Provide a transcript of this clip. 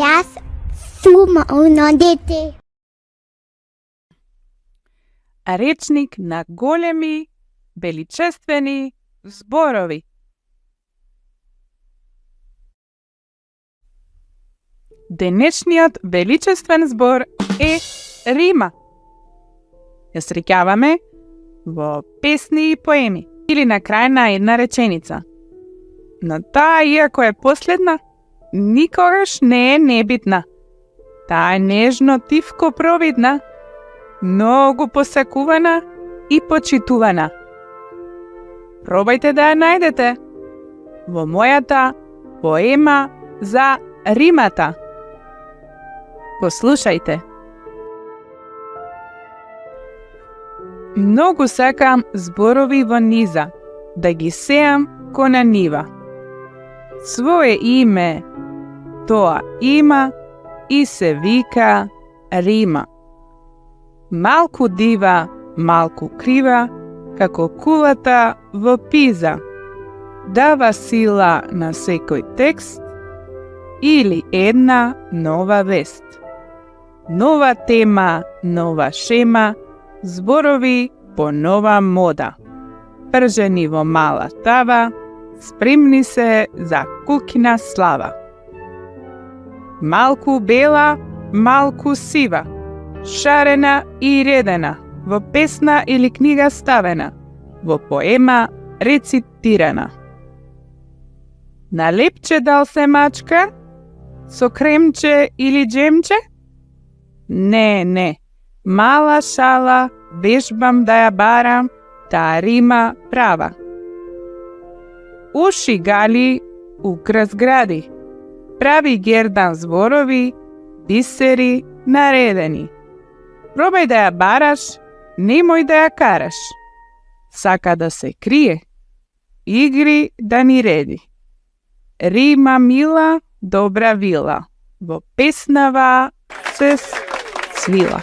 Јас сум оно дете. Речник на големи, величествени зборови. Денешниот величествен збор е рима. Ја среќаваме во песни и поеми или на крај на една реченица. Но таа, иако е последна, никогаш не е небитна. Таа е нежно тивко провидна, многу посакувана и почитувана. Пробајте да ја најдете во мојата поема за римата. Послушајте. Многу сакам зборови во низа, да ги сеам ко на нива. Свое име тоа има и се вика рима. Малку дива, малку крива, како кулата во Пиза. Дава сила на секој текст или една нова вест. Нова тема, нова шема, зборови по нова мода. Пржени во мала тава, спремни се за куќна слава. Малку бела, малку сива, шарена и редена, во песна или книга ставена, во поема рецитирана. На лепче дал се мачка, со кремче или джемче? Не, мала шала, вежбам да ја барам, таа рима права. Уши гали, украс гради, прави гердан зборови, бисери наредени. Пробај да ја бараш, немој да ја караш. Сака да се крие, игри да ни реди. Рима мила, добра вила, во песнава се свила.